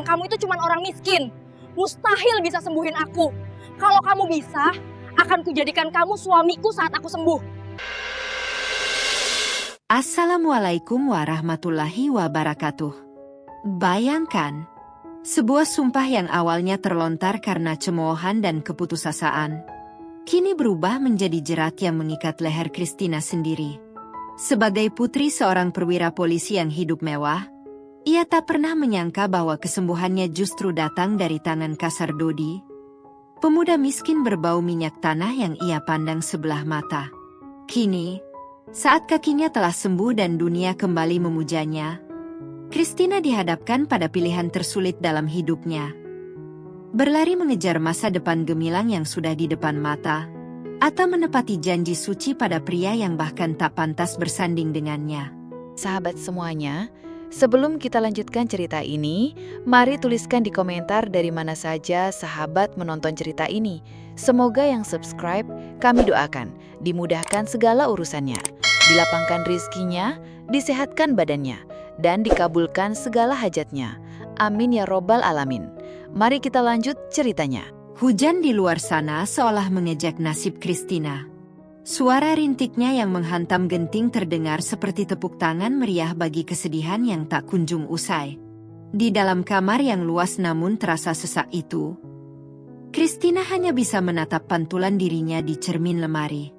Kamu itu cuma orang miskin. Mustahil bisa sembuhin aku. Kalau kamu bisa, akan kujadikan kamu suamiku saat aku sembuh. Assalamualaikum warahmatullahi wabarakatuh. Bayangkan, sebuah sumpah yang awalnya terlontar karena cemoohan dan keputusasaan, kini berubah menjadi jerat yang mengikat leher Christina sendiri. Sebagai putri seorang perwira polisi yang hidup mewah, ia tak pernah menyangka bahwa kesembuhannya justru datang dari tangan kasar Dodi, pemuda miskin berbau minyak tanah yang ia pandang sebelah mata. Kini, saat kakinya telah sembuh dan dunia kembali memujanya, Christina dihadapkan pada pilihan tersulit dalam hidupnya. Berlari mengejar masa depan gemilang yang sudah di depan mata, atau menepati janji suci pada pria yang bahkan tak pantas bersanding dengannya. Sahabat semuanya, sebelum kita lanjutkan cerita ini, mari tuliskan di komentar dari mana saja sahabat menonton cerita ini. Semoga yang subscribe, kami doakan, dimudahkan segala urusannya, dilapangkan rizkinya, disehatkan badannya, dan dikabulkan segala hajatnya. Amin ya robbal alamin. Mari kita lanjut ceritanya. Hujan di luar sana seolah mengejek nasib Christina. Suara rintiknya yang menghantam genting terdengar seperti tepuk tangan meriah bagi kesedihan yang tak kunjung usai. Di dalam kamar yang luas namun terasa sesak itu, Christina hanya bisa menatap pantulan dirinya di cermin lemari.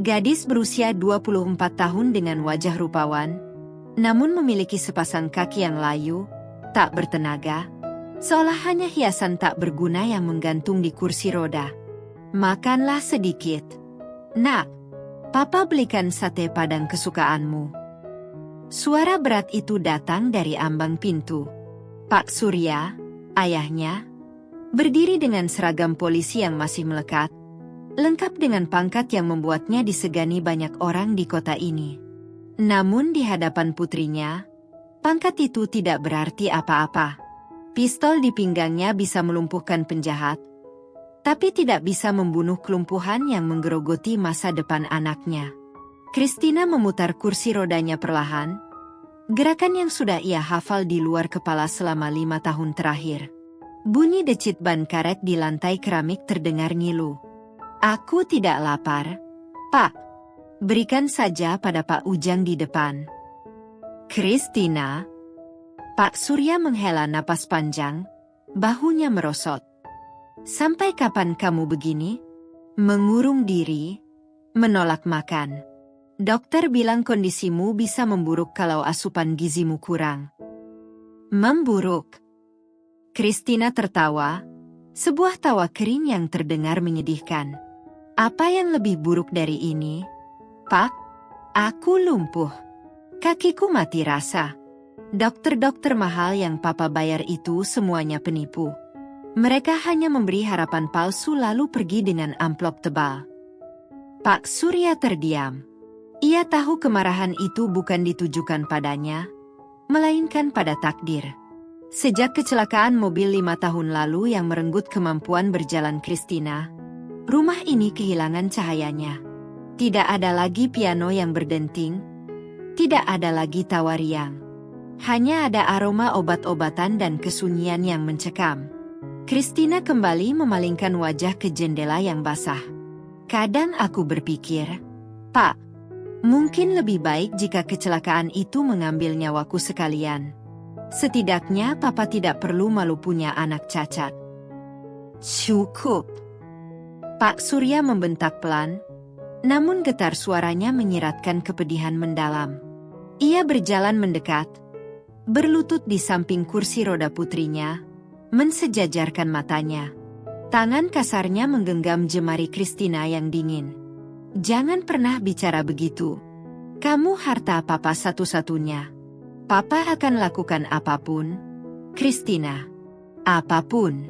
Gadis berusia 24 tahun dengan wajah rupawan, namun memiliki sepasang kaki yang layu, tak bertenaga, seolah hanya hiasan tak berguna yang menggantung di kursi roda. Makanlah sedikit. Nak, Papa belikan sate padang kesukaanmu. Suara berat itu datang dari ambang pintu. Pak Surya, ayahnya, berdiri dengan seragam polisi yang masih melekat, lengkap dengan pangkat yang membuatnya disegani banyak orang di kota ini. Namun di hadapan putrinya, pangkat itu tidak berarti apa-apa. Pistol di pinggangnya bisa melumpuhkan penjahat, tapi tidak bisa membunuh kelumpuhan yang menggerogoti masa depan anaknya. Christina memutar kursi rodanya perlahan, gerakan yang sudah ia hafal di luar kepala selama 5 tahun terakhir. Bunyi decit ban karet di lantai keramik terdengar ngilu. Aku tidak lapar, Pak. Berikan saja pada Pak Ujang di depan. Christina. Pak Surya menghela napas panjang, bahunya merosot. Sampai kapan kamu begini? Mengurung diri, menolak makan. Dokter bilang kondisimu bisa memburuk kalau asupan gizimu kurang. Memburuk? Christina tertawa, sebuah tawa kering yang terdengar menyedihkan. Apa yang lebih buruk dari ini? Pak, aku lumpuh. Kakiku mati rasa. Dokter-dokter mahal yang Papa bayar itu semuanya penipu. Mereka hanya memberi harapan palsu lalu pergi dengan amplop tebal. Pak Surya terdiam. Ia tahu kemarahan itu bukan ditujukan padanya, melainkan pada takdir. Sejak kecelakaan mobil 5 tahun lalu yang merenggut kemampuan berjalan Christina, rumah ini kehilangan cahayanya. Tidak ada lagi piano yang berdenting, tidak ada lagi tawa riang. Hanya ada aroma obat-obatan dan kesunyian yang mencekam. Christina kembali memalingkan wajah ke jendela yang basah. Kadang aku berpikir, Pak, mungkin lebih baik jika kecelakaan itu mengambil nyawaku sekalian. Setidaknya Papa tidak perlu malu punya anak cacat. Cukup. Pak Surya membentak pelan, namun getar suaranya menyiratkan kepedihan mendalam. Ia berjalan mendekat, berlutut di samping kursi roda putrinya, mensejajarkan matanya. Tangan kasarnya menggenggam jemari Christina yang dingin. Jangan pernah bicara begitu. Kamu harta Papa satu-satunya. Papa akan lakukan apapun, Christina. Apapun.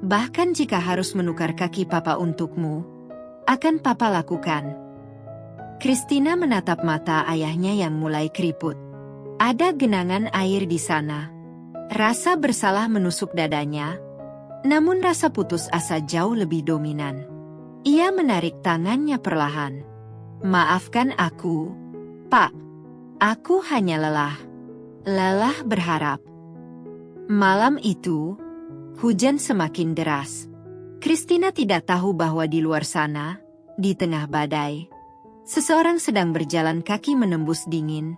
Bahkan jika harus menukar kaki Papa untukmu, akan Papa lakukan. Christina menatap mata ayahnya yang mulai keriput. Ada genangan air di sana. Rasa bersalah menusuk dadanya, namun rasa putus asa jauh lebih dominan. Ia menarik tangannya perlahan. Maafkan aku, Pak. Aku hanya lelah. Lelah berharap. Malam itu, hujan semakin deras. Christina tidak tahu bahwa di luar sana, di tengah badai, seseorang sedang berjalan kaki menembus dingin,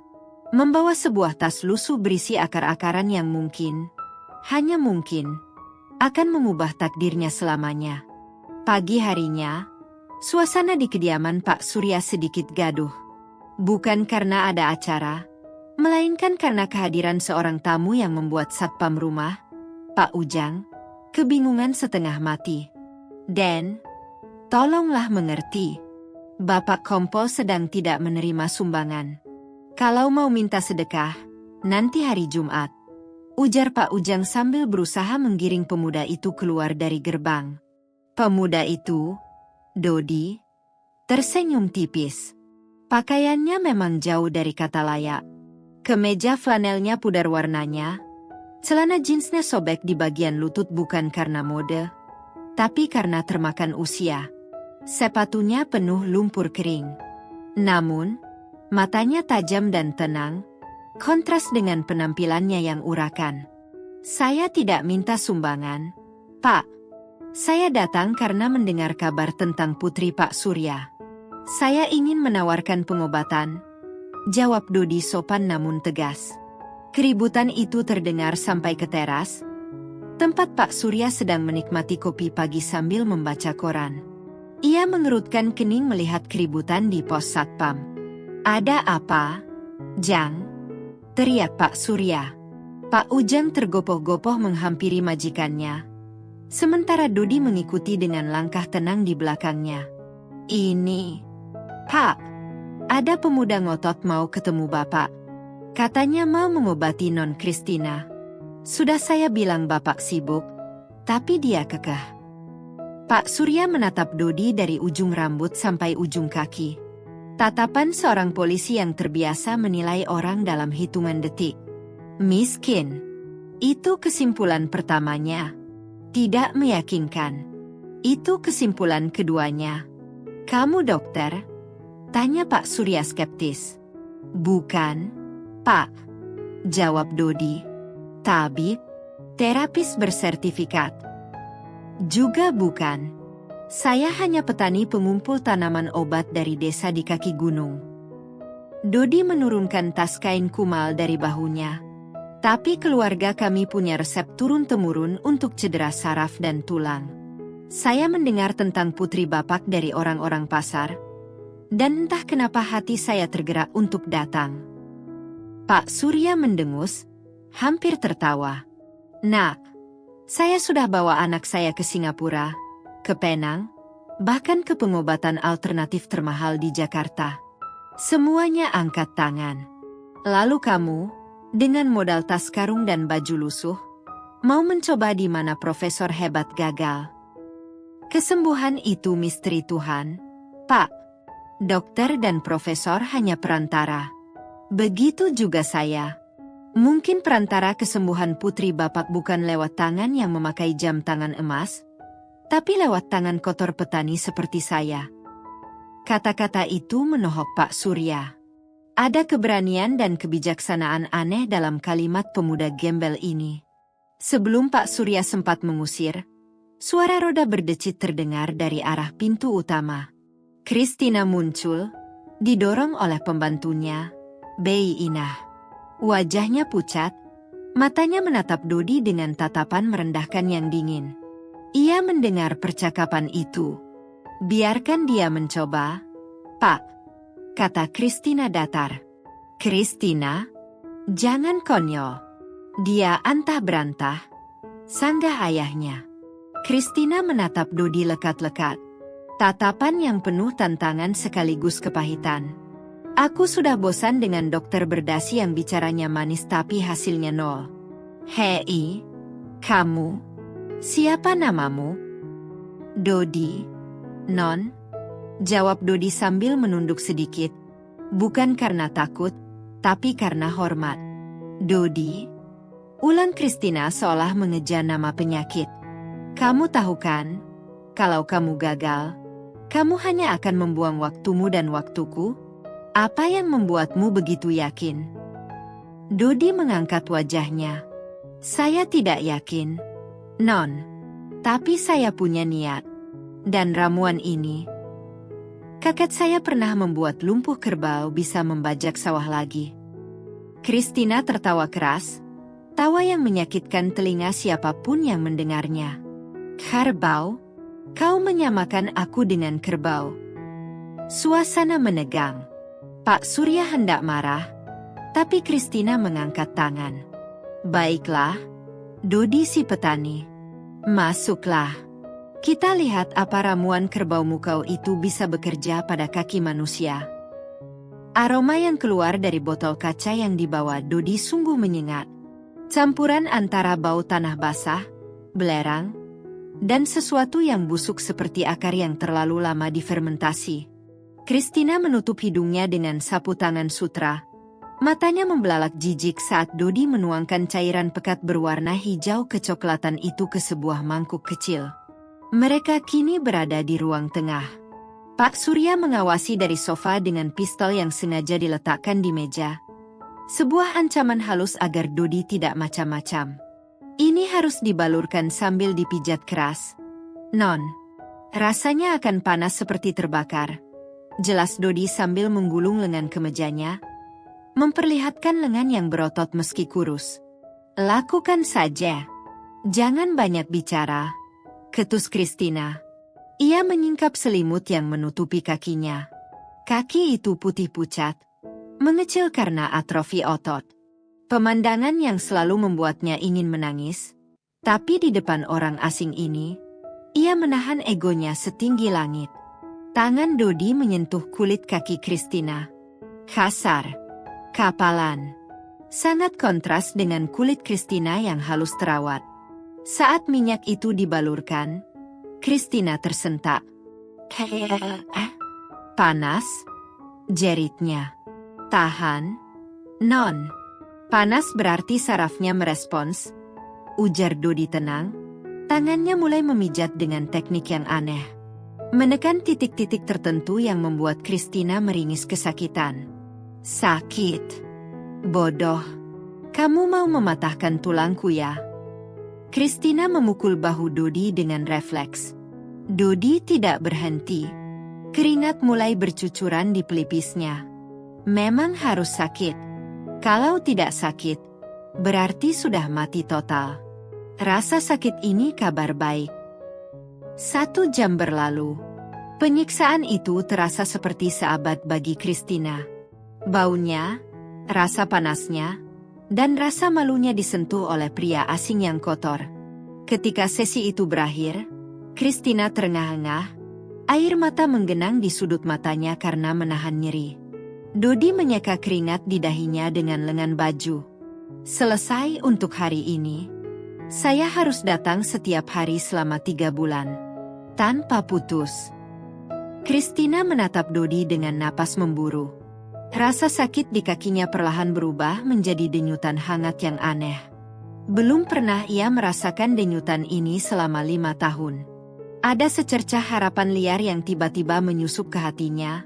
membawa sebuah tas lusuh berisi akar-akaran yang mungkin, hanya mungkin, akan mengubah takdirnya selamanya. Pagi harinya, suasana di kediaman Pak Surya sedikit gaduh. Bukan karena ada acara, melainkan karena kehadiran seorang tamu yang membuat satpam rumah, Pak Ujang, kebingungan setengah mati. Dan, tolonglah mengerti, Bapak Kompol sedang tidak menerima sumbangan. Kalau mau minta sedekah, nanti hari Jumat, ujar Pak Ujang sambil berusaha menggiring pemuda itu keluar dari gerbang. Pemuda itu, Dodi, tersenyum tipis. Pakaiannya memang jauh dari kata layak. Kemeja flanelnya pudar warnanya, celana jeansnya sobek di bagian lutut bukan karena mode, tapi karena termakan usia. Sepatunya penuh lumpur kering. Namun, matanya tajam dan tenang, kontras dengan penampilannya yang urakan. Saya tidak minta sumbangan, Pak. Saya datang karena mendengar kabar tentang putri Pak Surya. Saya ingin menawarkan pengobatan, jawab Dodi sopan namun tegas. Keributan itu terdengar sampai ke teras, tempat Pak Surya sedang menikmati kopi pagi sambil membaca koran. Ia mengerutkan kening melihat keributan di pos satpam. Ada apa, Jang? Teriak Pak Surya. Pak Ujang tergopoh-gopoh menghampiri majikannya, sementara Dodi mengikuti dengan langkah tenang di belakangnya. Ini, Pak, ada pemuda ngotot mau ketemu Bapak. Katanya mau mengobati Non Christina. Sudah saya bilang Bapak sibuk, tapi dia kekeh. Pak Surya menatap Dodi dari ujung rambut sampai ujung kaki. Tatapan seorang polisi yang terbiasa menilai orang dalam hitungan detik. Miskin. Itu kesimpulan pertamanya. Tidak meyakinkan. Itu kesimpulan keduanya. Kamu dokter? Tanya Pak Surya skeptis. Bukan, Pak. Jawab Dodi. Tabib, terapis bersertifikat. Juga bukan. Saya hanya petani pengumpul tanaman obat dari desa di kaki gunung. Dodi menurunkan tas kain kumal dari bahunya. Tapi keluarga kami punya resep turun-temurun untuk cedera saraf dan tulang. Saya mendengar tentang putri Bapak dari orang-orang pasar, dan entah kenapa hati saya tergerak untuk datang. Pak Surya mendengus, hampir tertawa. Nak, saya sudah bawa anak saya ke Singapura, ke Penang, bahkan ke pengobatan alternatif termahal di Jakarta. Semuanya angkat tangan. Lalu kamu, dengan modal tas karung dan baju lusuh, mau mencoba di mana profesor hebat gagal. Kesembuhan itu misteri Tuhan, Pak. Dokter dan profesor hanya perantara. Begitu juga saya. Mungkin perantara kesembuhan putri Bapak bukan lewat tangan yang memakai jam tangan emas, tapi lewat tangan kotor petani seperti saya. Kata-kata itu menohok Pak Surya. Ada keberanian dan kebijaksanaan aneh dalam kalimat pemuda gembel ini. Sebelum Pak Surya sempat mengusir, suara roda berdecit terdengar dari arah pintu utama. Christina muncul, didorong oleh pembantunya, Bei Inah. Wajahnya pucat, matanya menatap Dodi dengan tatapan merendahkan yang dingin. Ia mendengar percakapan itu. Biarkan dia mencoba, Pak, kata Christina datar. Christina, jangan konyol. Dia antah berantah, sanggah ayahnya. Christina menatap Dodi lekat-lekat. Tatapan yang penuh tantangan sekaligus kepahitan. Aku sudah bosan dengan dokter berdasi yang bicaranya manis tapi hasilnya nol. Hei, kamu, siapa namamu? Dodi, Non, jawab Dodi sambil menunduk sedikit. Bukan karena takut, tapi karena hormat. Dodi, ulang Christina seolah mengeja nama penyakit. Kamu tahu kan, kalau kamu gagal, kamu hanya akan membuang waktumu dan waktuku? Apa yang membuatmu begitu yakin? Dodi mengangkat wajahnya. Saya tidak yakin, Non. Tapi saya punya niat. Dan ramuan ini, kakek saya pernah membuat lumpuh kerbau bisa membajak sawah lagi. Christina tertawa keras, tawa yang menyakitkan telinga siapapun yang mendengarnya. Kerbau? Kau menyamakan aku dengan kerbau. Suasana menegang. Pak Surya hendak marah, tapi Christina mengangkat tangan. Baiklah, Dodi si petani. Masuklah. Kita lihat apa ramuan kerbau mukau itu bisa bekerja pada kaki manusia. Aroma yang keluar dari botol kaca yang dibawa Dodi sungguh menyengat. Campuran antara bau tanah basah, belerang, dan sesuatu yang busuk seperti akar yang terlalu lama difermentasi. Christina menutup hidungnya dengan sapu tangan sutra. Matanya membelalak jijik saat Dodi menuangkan cairan pekat berwarna hijau kecoklatan itu ke sebuah mangkuk kecil. Mereka kini berada di ruang tengah. Pak Surya mengawasi dari sofa dengan pistol yang sengaja diletakkan di meja. Sebuah ancaman halus agar Dodi tidak macam-macam. Ini harus dibalurkan sambil dipijat keras. Non, rasanya akan panas seperti terbakar. Jelas Dodi sambil menggulung lengan kemejanya, memperlihatkan lengan yang berotot meski kurus. Lakukan saja. Jangan banyak bicara, ketus Christina. Ia menyingkap selimut yang menutupi kakinya. Kaki itu putih pucat, mengecil karena atrofi otot. Pemandangan yang selalu membuatnya ingin menangis, tapi di depan orang asing ini, ia menahan egonya setinggi langit. Tangan Dodi menyentuh kulit kaki Christina. Kasar, kapalan. Sangat kontras dengan kulit Christina yang halus terawat. Saat minyak itu dibalurkan, Christina tersentak. Panas? Jeritnya. Tahan, Non. Panas berarti sarafnya merespons. Ujar Dodi tenang. Tangannya mulai memijat dengan teknik yang aneh. Menekan titik-titik tertentu yang membuat Christina meringis kesakitan. Sakit. Bodoh. Kamu mau mematahkan tulangku ya? Christina memukul bahu Dodi dengan refleks. Dodi tidak berhenti. Keringat mulai bercucuran di pelipisnya. Memang harus sakit. Kalau tidak sakit, berarti sudah mati total. Rasa sakit ini kabar baik. 1 jam berlalu. Penyiksaan itu terasa seperti seabad bagi Christina. Baunya, rasa panasnya, dan rasa malunya disentuh oleh pria asing yang kotor. Ketika sesi itu berakhir, Christina terengah-engah, air mata menggenang di sudut matanya karena menahan nyeri. Dodi menyeka keringat di dahinya dengan lengan baju. Selesai untuk hari ini. Saya harus datang setiap hari selama 3 bulan. Tanpa putus. Christina menatap Dodi dengan napas memburu. Rasa sakit di kakinya perlahan berubah menjadi denyutan hangat yang aneh. Belum pernah ia merasakan denyutan ini selama 5 tahun. Ada secercah harapan liar yang tiba-tiba menyusup ke hatinya.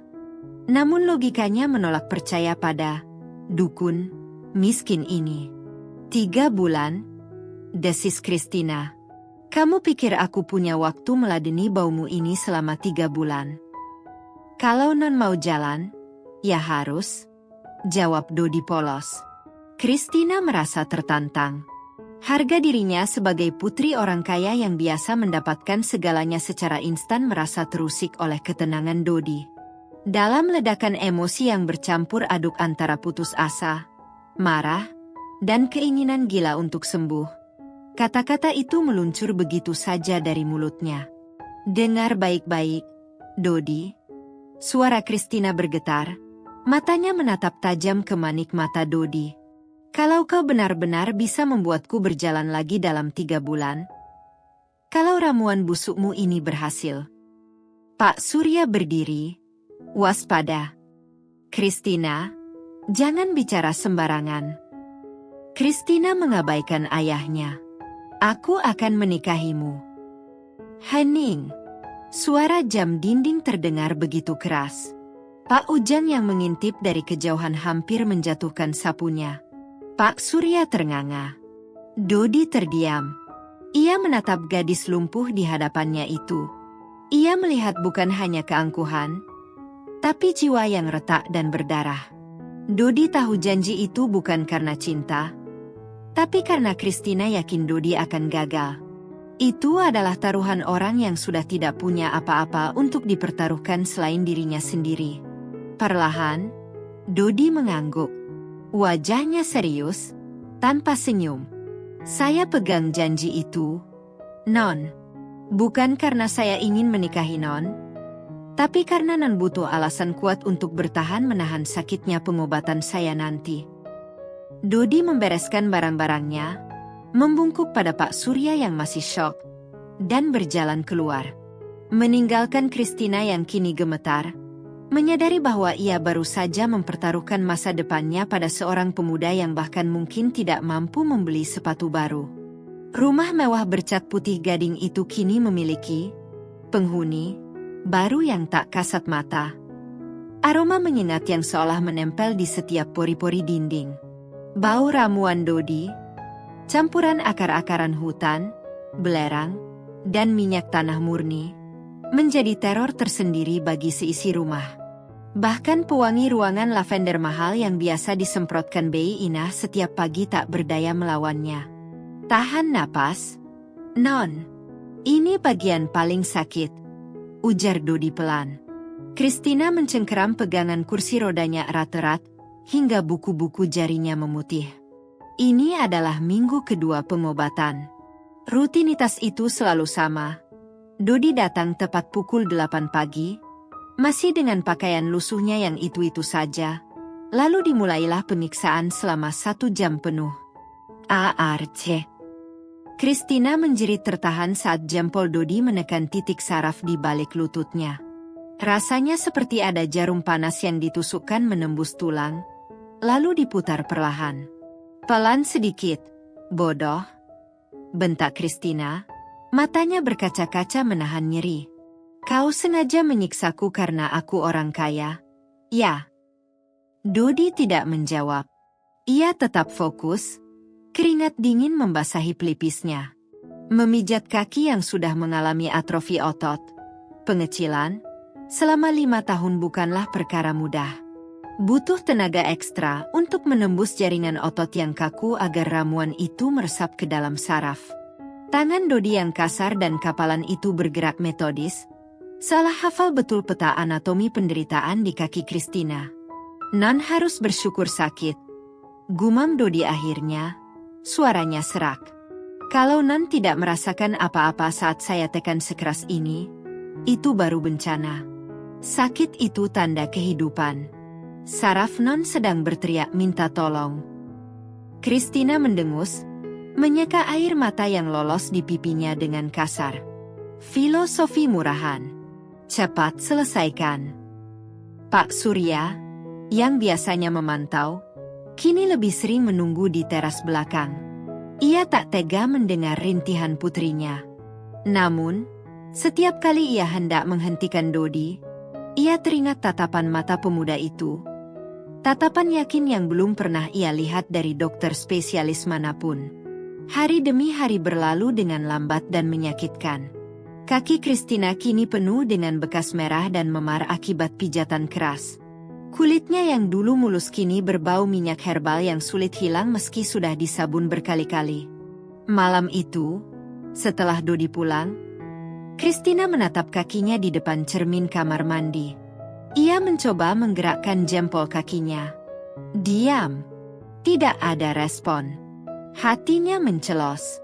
Namun logikanya menolak percaya pada dukun miskin ini. 3 bulan? Desis Christina. Kamu pikir aku punya waktu meladeni baumu ini selama 3 bulan? Kalau Non mau jalan, ya harus. Jawab Dodi polos. Christina merasa tertantang. Harga dirinya sebagai putri orang kaya yang biasa mendapatkan segalanya secara instan merasa terusik oleh ketenangan Dodi. Dalam ledakan emosi yang bercampur aduk antara putus asa, marah, dan keinginan gila untuk sembuh. Kata-kata itu meluncur begitu saja dari mulutnya. Dengar baik-baik, Dodi. Suara Christina bergetar. Matanya menatap tajam ke manik mata Dodi. Kalau kau benar-benar bisa membuatku berjalan lagi dalam 3 bulan. Kalau ramuan busukmu ini berhasil. Pak Surya berdiri. Waspada. Christina, jangan bicara sembarangan. Christina mengabaikan ayahnya. Aku akan menikahimu. Hening. Suara jam dinding terdengar begitu keras. Pak Ujang yang mengintip dari kejauhan hampir menjatuhkan sapunya. Pak Surya ternganga. Dodi terdiam. Ia menatap gadis lumpuh di hadapannya itu. Ia melihat bukan hanya keangkuhan, tapi jiwa yang retak dan berdarah. Dodi tahu janji itu bukan karena cinta, tapi karena Christina yakin Dodi akan gagal. Itu adalah taruhan orang yang sudah tidak punya apa-apa untuk dipertaruhkan selain dirinya sendiri. Perlahan, Dodi mengangguk. Wajahnya serius, tanpa senyum. Saya pegang janji itu, Non. Bukan karena saya ingin menikahi Non, tapi karena Non butuh alasan kuat untuk bertahan menahan sakitnya pengobatan saya nanti. Dodi membereskan barang-barangnya, membungkuk pada Pak Surya yang masih syok, dan berjalan keluar. Meninggalkan Christina yang kini gemetar, menyadari bahwa ia baru saja mempertaruhkan masa depannya pada seorang pemuda yang bahkan mungkin tidak mampu membeli sepatu baru. Rumah mewah bercat putih gading itu kini memiliki penghuni baru yang tak kasat mata. Aroma menyengat yang seolah menempel di setiap pori-pori dinding. Bau ramuan Dodi, campuran akar-akaran hutan, belerang, dan minyak tanah murni, menjadi teror tersendiri bagi seisi rumah. Bahkan pewangi ruangan lavender mahal yang biasa disemprotkan Bei Inah setiap pagi tak berdaya melawannya. Tahan napas, Non. Ini bagian paling sakit, ujar Dodi pelan. Christina mencengkeram pegangan kursi rodanya erat-erat, hingga buku-buku jarinya memutih. Ini adalah minggu kedua pengobatan. Rutinitas itu selalu sama. Dodi datang tepat pukul 8 pagi, masih dengan pakaian lusuhnya yang itu-itu saja. Lalu dimulailah penyiksaan selama 1 jam penuh. ARC. Christina menjerit tertahan saat jempol Dodi menekan titik saraf di balik lututnya. Rasanya seperti ada jarum panas yang ditusukkan menembus tulang, lalu diputar perlahan. Pelan sedikit, bodoh, bentak Christina. Matanya berkaca-kaca menahan nyeri. Kau sengaja menyiksaku karena aku orang kaya? Ya. Dodi tidak menjawab. Ia tetap fokus, keringat dingin membasahi pelipisnya. Memijat kaki yang sudah mengalami atrofi otot. Pengecilan, selama 5 tahun bukanlah perkara mudah. Butuh tenaga ekstra untuk menembus jaringan otot yang kaku agar ramuan itu meresap ke dalam saraf. Tangan Dodi yang kasar dan kapalan itu bergerak metodis, seolah hafal betul peta anatomi penderitaan di kaki Christina. Non harus bersyukur sakit. Gumam Dodi akhirnya, suaranya serak. Kalau Non tidak merasakan apa-apa saat saya tekan sekeras ini, itu baru bencana. Sakit itu tanda kehidupan. Saraf Non sedang berteriak minta tolong. Christina mendengus, menyeka air mata yang lolos di pipinya dengan kasar. Filosofi murahan. Cepat selesaikan. Pak Surya, yang biasanya memantau, kini lebih sering menunggu di teras belakang. Ia tak tega mendengar rintihan putrinya. Namun, setiap kali ia hendak menghentikan Dodi, ia teringat tatapan mata pemuda itu. Tatapan yakin yang belum pernah ia lihat dari dokter spesialis manapun. Hari demi hari berlalu dengan lambat dan menyakitkan. Kaki Christina kini penuh dengan bekas merah dan memar akibat pijatan keras. Kulitnya yang dulu mulus kini berbau minyak herbal yang sulit hilang meski sudah disabun berkali-kali. Malam itu, setelah Dodi pulang, Christina menatap kakinya di depan cermin kamar mandi. Ia mencoba menggerakkan jempol kakinya. Diam. Tidak ada respon. Hatinya mencelos.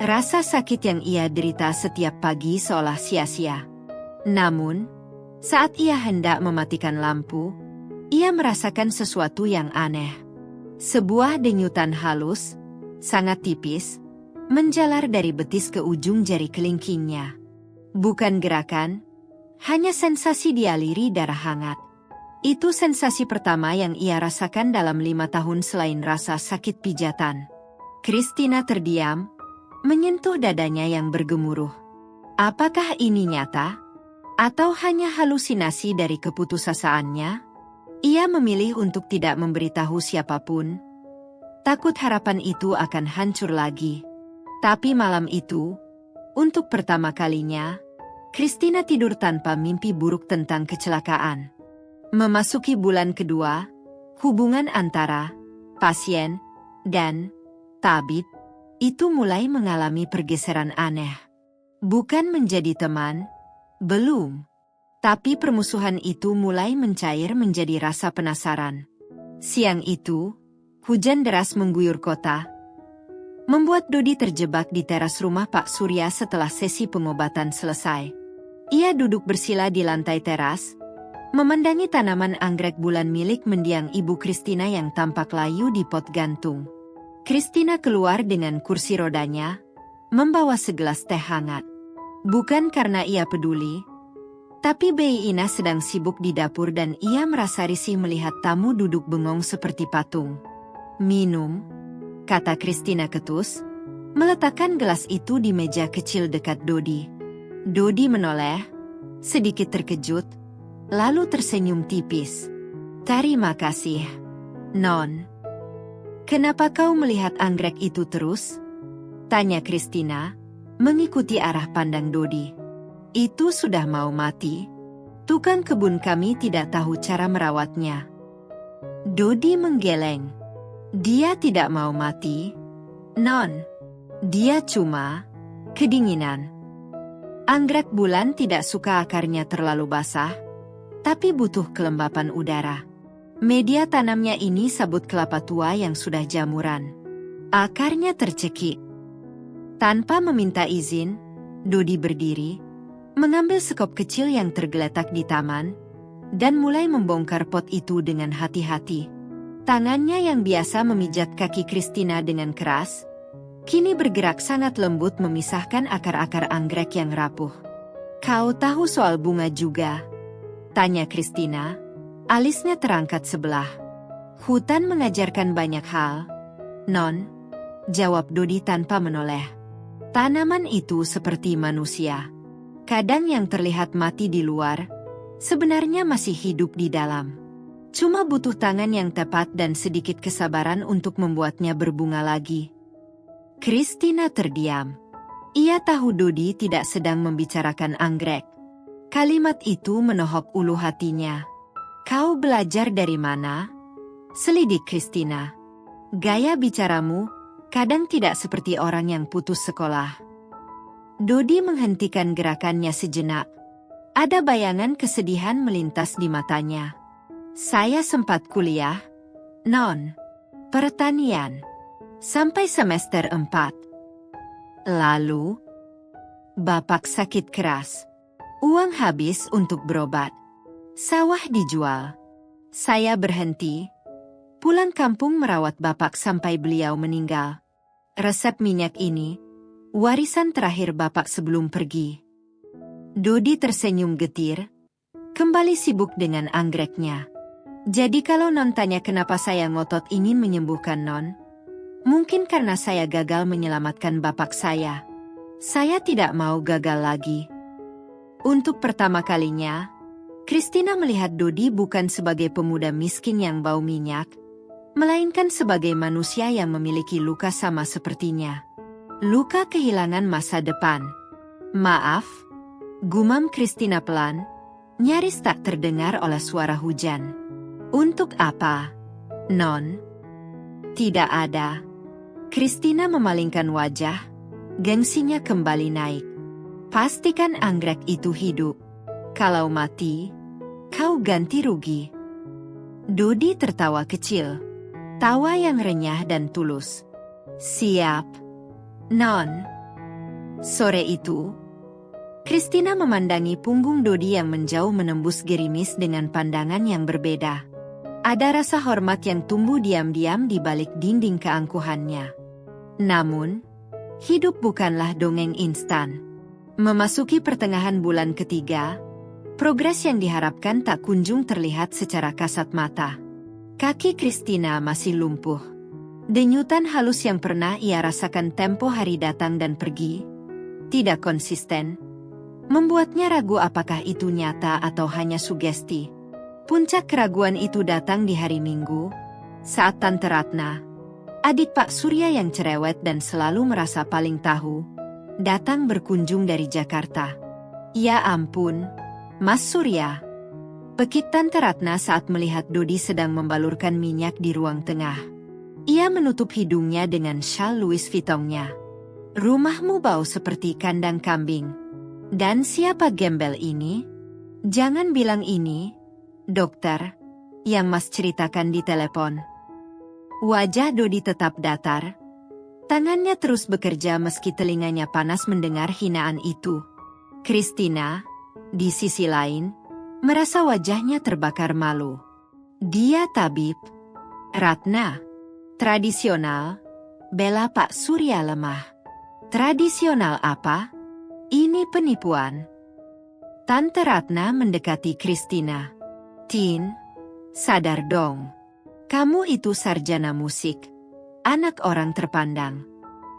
Rasa sakit yang ia derita setiap pagi seolah sia-sia. Namun, saat ia hendak mematikan lampu, ia merasakan sesuatu yang aneh. Sebuah denyutan halus, sangat tipis, menjalar dari betis ke ujung jari kelingkingnya. Bukan gerakan, hanya sensasi dialiri darah hangat. Itu sensasi pertama yang ia rasakan dalam 5 tahun selain rasa sakit pijatan. Christina terdiam, menyentuh dadanya yang bergemuruh. Apakah ini nyata? Atau hanya halusinasi dari keputusasaannya? Ia memilih untuk tidak memberitahu siapapun. Takut harapan itu akan hancur lagi. Tapi malam itu, untuk pertama kalinya, Christina tidur tanpa mimpi buruk tentang kecelakaan. Memasuki bulan kedua, hubungan antara pasien dan tabib itu mulai mengalami pergeseran aneh. Bukan menjadi teman, belum. Tapi permusuhan itu mulai mencair menjadi rasa penasaran. Siang itu, hujan deras mengguyur kota, membuat Dodi terjebak di teras rumah Pak Surya setelah sesi pengobatan selesai. Ia duduk bersila di lantai teras, memandangi tanaman anggrek bulan milik mendiang Ibu Christina yang tampak layu di pot gantung. Christina keluar dengan kursi rodanya, membawa segelas teh hangat. Bukan karena ia peduli, tapi Bei Ina sedang sibuk di dapur dan ia merasa risih melihat tamu duduk bengong seperti patung. "Minum," kata Christina ketus, meletakkan gelas itu di meja kecil dekat Dodi. Dodi menoleh, sedikit terkejut, lalu tersenyum tipis. "Terima kasih, Non." "Kenapa kau melihat anggrek itu terus?" tanya Christina, mengikuti arah pandang Dodi. "Itu sudah mau mati. Tukang kebun kami tidak tahu cara merawatnya." Dodi menggeleng. "Dia tidak mau mati, Non. Dia cuma kedinginan. Anggrek bulan tidak suka akarnya terlalu basah, tapi butuh kelembapan udara. Media tanamnya ini sabut kelapa tua yang sudah jamuran. Akarnya tercekik." Tanpa meminta izin, Dodi berdiri, mengambil sekop kecil yang tergeletak di taman, dan mulai membongkar pot itu dengan hati-hati. Tangannya yang biasa memijat kaki Christina dengan keras, kini bergerak sangat lembut memisahkan akar-akar anggrek yang rapuh. "Kau tahu soal bunga juga?" tanya Christina, alisnya terangkat sebelah. "Hutan mengajarkan banyak hal, Non," jawab Dodi tanpa menoleh. "Tanaman itu seperti manusia. Kadang yang terlihat mati di luar, sebenarnya masih hidup di dalam. Cuma butuh tangan yang tepat dan sedikit kesabaran untuk membuatnya berbunga lagi." Christina terdiam. Ia tahu Dodi tidak sedang membicarakan anggrek. Kalimat itu menohok ulu hatinya. "Kau belajar dari mana?" selidik Christina. "Gaya bicaramu kadang tidak seperti orang yang putus sekolah." Dodi menghentikan gerakannya sejenak. Ada bayangan kesedihan melintas di matanya. "Saya sempat kuliah, Non. Pertanian. Sampai semester 4. Lalu, Bapak sakit keras. Uang habis untuk berobat. Sawah dijual. Saya berhenti. Pulang kampung merawat Bapak sampai beliau meninggal. Resep minyak ini, warisan terakhir Bapak sebelum pergi." Dodi tersenyum getir, kembali sibuk dengan anggreknya. "Jadi kalau Non tanya kenapa saya ngotot ingin menyembuhkan Non, mungkin karena saya gagal menyelamatkan Bapak saya. Saya tidak mau gagal lagi." Untuk pertama kalinya, Christina melihat Dodi bukan sebagai pemuda miskin yang bau minyak, melainkan sebagai manusia yang memiliki luka sama sepertinya. Luka kehilangan masa depan. "Maaf," gumam Christina pelan, nyaris tak terdengar oleh suara hujan. "Untuk apa, Non?" "Tidak ada." Christina memalingkan wajah, gengsinya kembali naik. "Pastikan anggrek itu hidup. Kalau mati, kau ganti rugi." Dodi tertawa kecil, tawa yang renyah dan tulus. "Siap, Non." Sore itu, Christina memandangi punggung Dodi yang menjauh menembus gerimis dengan pandangan yang berbeda. Ada rasa hormat yang tumbuh diam-diam di balik dinding keangkuhannya. Namun, hidup bukanlah dongeng instan. Memasuki pertengahan bulan ketiga, progres yang diharapkan tak kunjung terlihat secara kasat mata. Kaki Christina masih lumpuh. Denyutan halus yang pernah ia rasakan tempo hari datang dan pergi, tidak konsisten, membuatnya ragu apakah itu nyata atau hanya sugesti. Puncak keraguan itu datang di hari Minggu, saat Tante Ratna, adik Pak Surya yang cerewet dan selalu merasa paling tahu, datang berkunjung dari Jakarta. Ya ampun, Mas Surya. Pekik Tante Ratna saat melihat Dodi sedang membalurkan minyak di ruang tengah. Ia menutup hidungnya dengan syal Louis Vuitton-nya. Rumahmu bau seperti kandang kambing. Dan siapa gembel ini? Jangan bilang ini, dokter, yang Mas ceritakan di telepon. Wajah Dodi tetap datar. Tangannya terus bekerja meski telinganya panas mendengar hinaan itu. Christina, di sisi lain, merasa wajahnya terbakar malu. Dia tabib. Ratna. Tradisional. Bela Pak Surya lemah. Tradisional apa? Ini penipuan. Tante Ratna mendekati Christina. Tin, sadar dong. Kamu itu sarjana musik. Anak orang terpandang.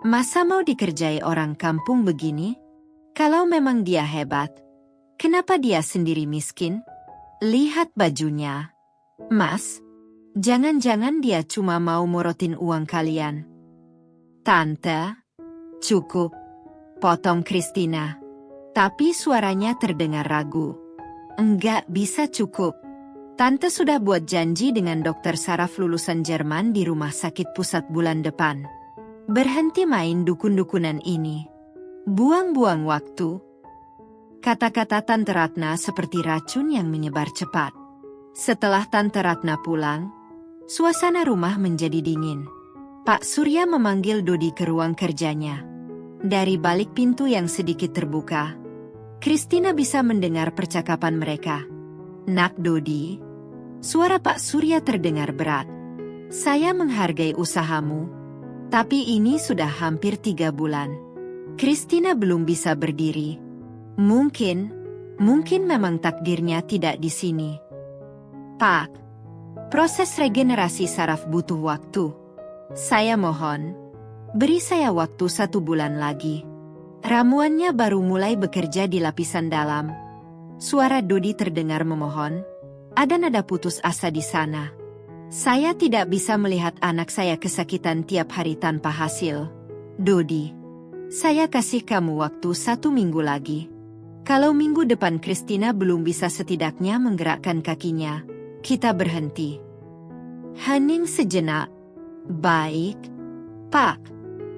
Masa mau dikerjai orang kampung begini? Kalau memang dia hebat, kenapa dia sendiri miskin? Lihat bajunya. Mas, jangan-jangan dia cuma mau morotin uang kalian. Tante, cukup. Potong Christina. Tapi suaranya terdengar ragu. Enggak bisa cukup. Tante sudah buat janji dengan dokter saraf lulusan Jerman di rumah sakit pusat bulan depan. Berhenti main dukun-dukunan ini. Buang-buang waktu. Kata-kata Tante Ratna seperti racun yang menyebar cepat. Setelah Tante Ratna pulang, suasana rumah menjadi dingin. Pak Surya memanggil Dodi ke ruang kerjanya. Dari balik pintu yang sedikit terbuka, Christina bisa mendengar percakapan mereka. Nak Dodi, suara Pak Surya terdengar berat. Saya menghargai usahamu, tapi ini sudah hampir 3 bulan. Christina belum bisa berdiri. Mungkin memang takdirnya tidak di sini. Pak, proses regenerasi saraf butuh waktu. Saya mohon, beri saya waktu 1 bulan lagi. Ramuannya baru mulai bekerja di lapisan dalam. Suara Dodi terdengar memohon. Ada nada putus asa di sana. Saya tidak bisa melihat anak saya kesakitan tiap hari tanpa hasil. Dodi, saya kasih kamu waktu 1 minggu lagi. Kalau minggu depan Christina belum bisa setidaknya menggerakkan kakinya, kita berhenti. Hening sejenak. Baik, Pak.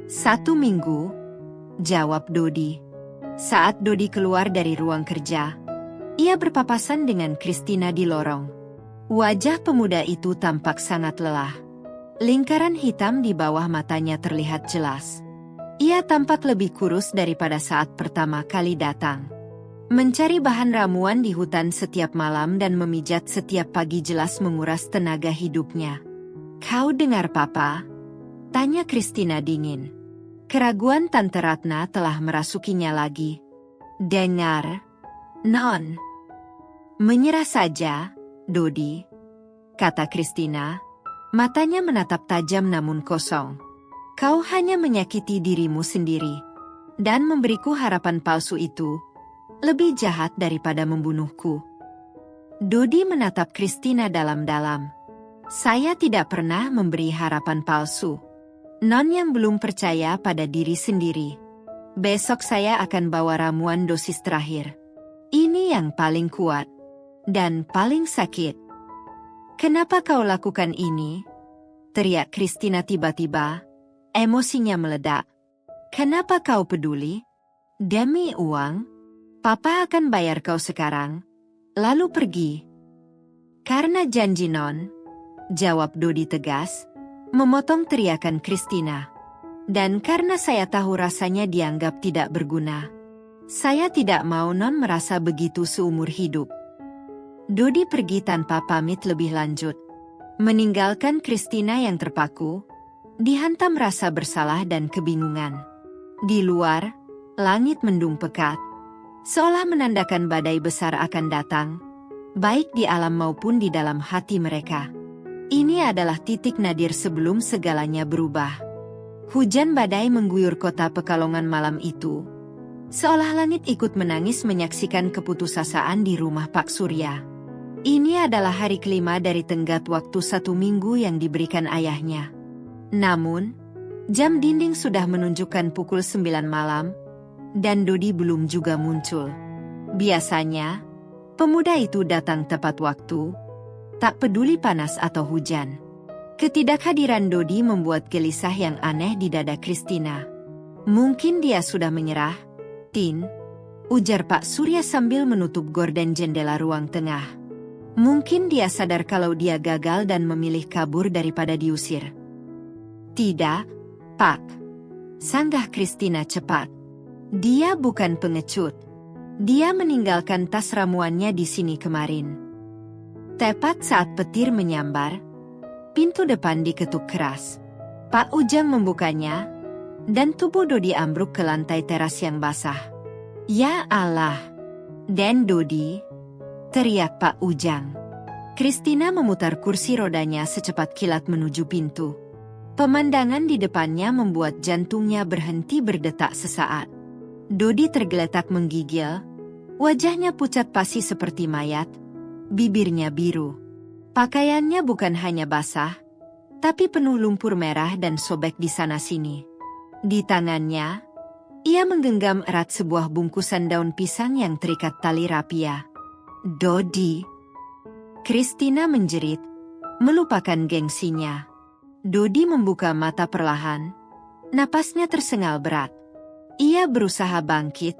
1 minggu, jawab Dodi. Saat Dodi keluar dari ruang kerja, ia berpapasan dengan Christina di lorong. Wajah pemuda itu tampak sangat lelah. Lingkaran hitam di bawah matanya terlihat jelas. Ia tampak lebih kurus daripada saat pertama kali datang. Mencari bahan ramuan di hutan setiap malam dan memijat setiap pagi jelas menguras tenaga hidupnya. Kau dengar papa? Tanya Christina dingin. Keraguan Tante Ratna telah merasukinya lagi. Dengar, Non. Menyerah saja, Dodi, kata Christina. Matanya menatap tajam namun kosong. Kau hanya menyakiti dirimu sendiri. Dan memberiku harapan palsu itu lebih jahat daripada membunuhku. Dodi menatap Christina dalam-dalam. Saya tidak pernah memberi harapan palsu. Non yang belum percaya pada diri sendiri. Besok saya akan bawa ramuan dosis terakhir. Ini yang paling kuat. Dan paling sakit. Kenapa kau lakukan ini? Teriak Christina tiba-tiba. Emosinya meledak. Kenapa kau peduli? Demi uang? Papa akan bayar kau sekarang. Lalu pergi. Karena janji Non, jawab Dodi tegas, memotong teriakan Christina. Dan karena saya tahu rasanya dianggap tidak berguna. Saya tidak mau Non merasa begitu seumur hidup. Dodi pergi tanpa pamit lebih lanjut. Meninggalkan Christina yang terpaku, dihantam rasa bersalah dan kebingungan. Di luar, langit mendung pekat, seolah menandakan badai besar akan datang, baik di alam maupun di dalam hati mereka. Ini adalah titik nadir sebelum segalanya berubah. Hujan badai mengguyur kota Pekalongan malam itu. Seolah langit ikut menangis menyaksikan keputusasaan di rumah Pak Surya. Ini adalah hari kelima dari tenggat waktu 1 minggu yang diberikan ayahnya. Namun, jam dinding sudah menunjukkan pukul 9 malam, dan Dodi belum juga muncul. Biasanya, pemuda itu datang tepat waktu, tak peduli panas atau hujan. Ketidakhadiran Dodi membuat gelisah yang aneh di dada Christina. Mungkin dia sudah menyerah, Tin, ujar Pak Surya sambil menutup gorden jendela ruang tengah. Mungkin dia sadar kalau dia gagal dan memilih kabur daripada diusir. Tidak, Pak. Sanggah Christina cepat. Dia bukan pengecut. Dia meninggalkan tas ramuannya di sini kemarin. Tepat saat petir menyambar, pintu depan diketuk keras. Pak Ujang membukanya, dan tubuh Dodi ambruk ke lantai teras yang basah. Ya Allah! Dan Dodi, teriak Pak Ujang. Christina memutar kursi rodanya secepat kilat menuju pintu. Pemandangan di depannya membuat jantungnya berhenti berdetak sesaat. Dodi tergeletak menggigil, wajahnya pucat pasi seperti mayat, bibirnya biru. Pakaiannya bukan hanya basah, tapi penuh lumpur merah dan sobek di sana-sini. Di tangannya, ia menggenggam erat sebuah bungkusan daun pisang yang terikat tali rapia. Dodi! Christina menjerit, melupakan gengsinya. Dodi membuka mata perlahan, napasnya tersengal berat. Ia berusaha bangkit,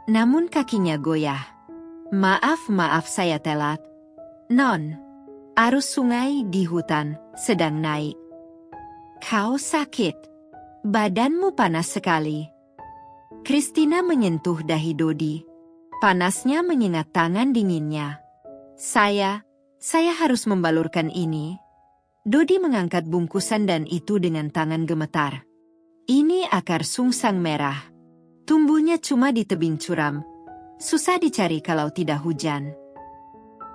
namun kakinya goyah. Maaf saya telat. Non. Arus sungai di hutan sedang naik. Kau sakit. Badanmu panas sekali. Christina menyentuh dahi Dodi. Panasnya menyengat tangan dinginnya. Saya harus membalurkan ini. Dodi mengangkat bungkusan dan itu dengan tangan gemetar. Ini akar sungsang merah. Tumbuhnya cuma di tebing curam. Susah dicari kalau tidak hujan.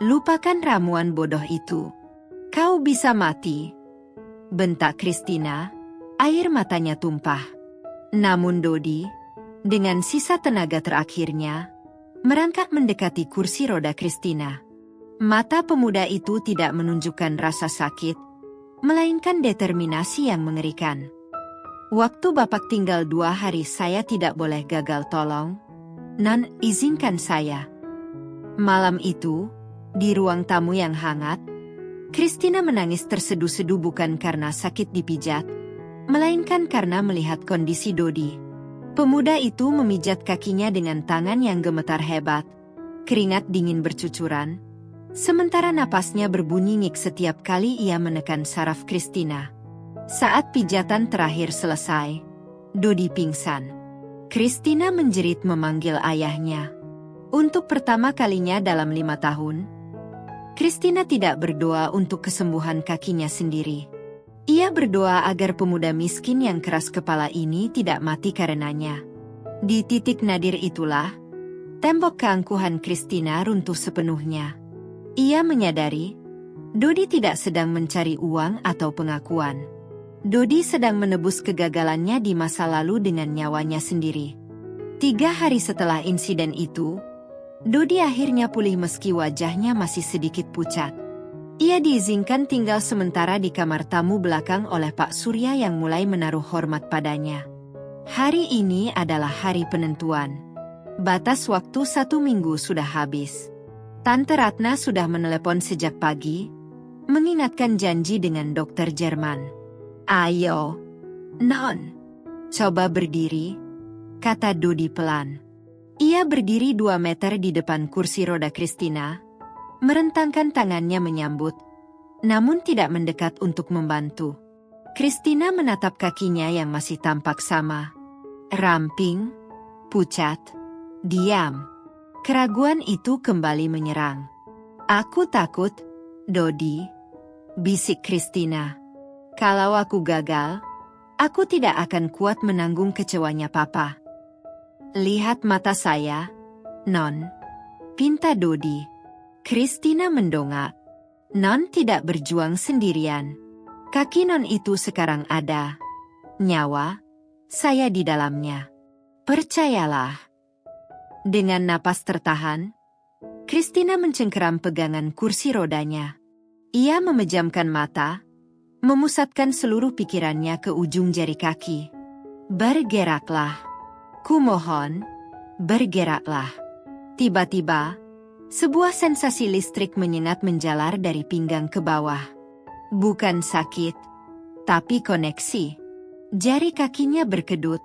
Lupakan ramuan bodoh itu. Kau bisa mati. Bentak Christina, air matanya tumpah. Namun Dodi, dengan sisa tenaga terakhirnya, merangkak mendekati kursi roda Christina. Mata pemuda itu tidak menunjukkan rasa sakit, melainkan determinasi yang mengerikan. Waktu Bapak tinggal 2 hari saya tidak boleh gagal tolong. Non, izinkan saya. Malam itu, di ruang tamu yang hangat, Christina menangis terseduh-seduh bukan karena sakit dipijat, melainkan karena melihat kondisi Dodi. Pemuda itu memijat kakinya dengan tangan yang gemetar hebat, keringat dingin bercucuran, sementara napasnya berbunyi nyik setiap kali ia menekan saraf Christina. Saat pijatan terakhir selesai, Dodi pingsan. Christina menjerit memanggil ayahnya. Untuk pertama kalinya dalam 5 tahun, Christina tidak berdoa untuk kesembuhan kakinya sendiri. Ia berdoa agar pemuda miskin yang keras kepala ini tidak mati karenanya. Di titik nadir itulah, tembok keangkuhan Christina runtuh sepenuhnya. Ia menyadari, Dodi tidak sedang mencari uang atau pengakuan. Dodi sedang menebus kegagalannya di masa lalu dengan nyawanya sendiri. 3 hari setelah insiden itu, Dodi akhirnya pulih meski wajahnya masih sedikit pucat. Ia diizinkan tinggal sementara di kamar tamu belakang oleh Pak Surya yang mulai menaruh hormat padanya. Hari ini adalah hari penentuan. Batas waktu 1 minggu sudah habis. Tante Ratna sudah menelepon sejak pagi, mengingatkan janji dengan dokter Jerman. Ayo, Non. Coba berdiri, kata Dodi pelan. Ia berdiri 2 meter di depan kursi roda Christina, merentangkan tangannya menyambut, namun tidak mendekat untuk membantu. Christina menatap kakinya yang masih tampak sama. Ramping, pucat, diam. Keraguan itu kembali menyerang. Aku takut, Dodi, bisik Christina. Kalau aku gagal, aku tidak akan kuat menanggung kecewanya Papa. Lihat mata saya, Non. Pinta Dodi. Christina mendongak. Non tidak berjuang sendirian. Kaki Non itu sekarang ada. Nyawa, saya di dalamnya. Percayalah. Dengan napas tertahan, Christina mencengkeram pegangan kursi rodanya. Ia memejamkan mata, memusatkan seluruh pikirannya ke ujung jari kaki. Bergeraklah. Kumohon, bergeraklah. Tiba-tiba, sebuah sensasi listrik menyengat menjalar dari pinggang ke bawah. Bukan sakit, tapi koneksi. Jari kakinya berkedut.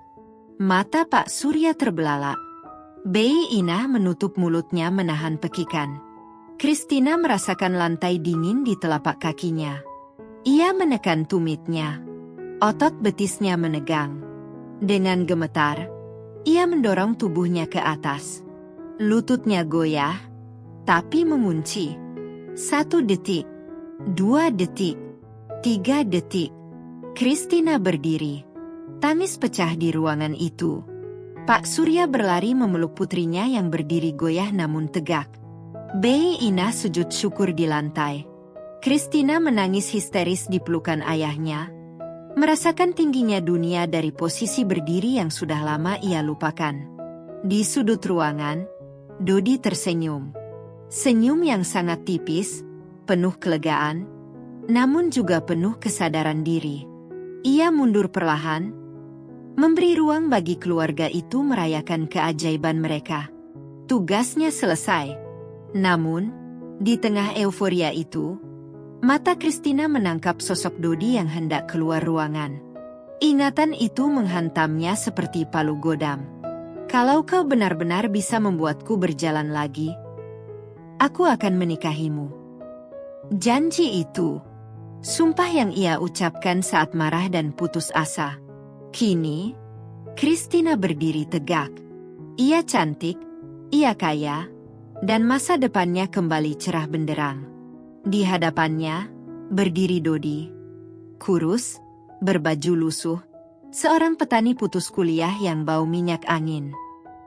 Mata Pak Surya terbelalak. Bei Inah menutup mulutnya menahan pekikan. Kristina merasakan lantai dingin di telapak kakinya. Ia menekan tumitnya. Otot betisnya menegang. Dengan gemetar, ia mendorong tubuhnya ke atas. Lututnya goyah, tapi mengunci. 1 detik, 2 detik, 3 detik. Kristina berdiri. Tangis pecah di ruangan itu. Pak Surya berlari memeluk putrinya yang berdiri goyah namun tegak. Bei Inah sujud syukur di lantai. Kristina menangis histeris di pelukan ayahnya, merasakan tingginya dunia dari posisi berdiri yang sudah lama ia lupakan. Di sudut ruangan, Dodi tersenyum. Senyum yang sangat tipis, penuh kelegaan, namun juga penuh kesadaran diri. Ia mundur perlahan, memberi ruang bagi keluarga itu merayakan keajaiban mereka. Tugasnya selesai. Namun, di tengah euforia itu, mata Kristina menangkap sosok Dodi yang hendak keluar ruangan. Ingatan itu menghantamnya seperti palu godam. Kalau kau benar-benar bisa membuatku berjalan lagi, aku akan menikahimu. Janji itu, sumpah yang ia ucapkan saat marah dan putus asa. Kini, Kristina berdiri tegak. Ia cantik, ia kaya, dan masa depannya kembali cerah benderang. Di hadapannya, berdiri Dodi. Kurus, berbaju lusuh, seorang petani putus kuliah yang bau minyak angin.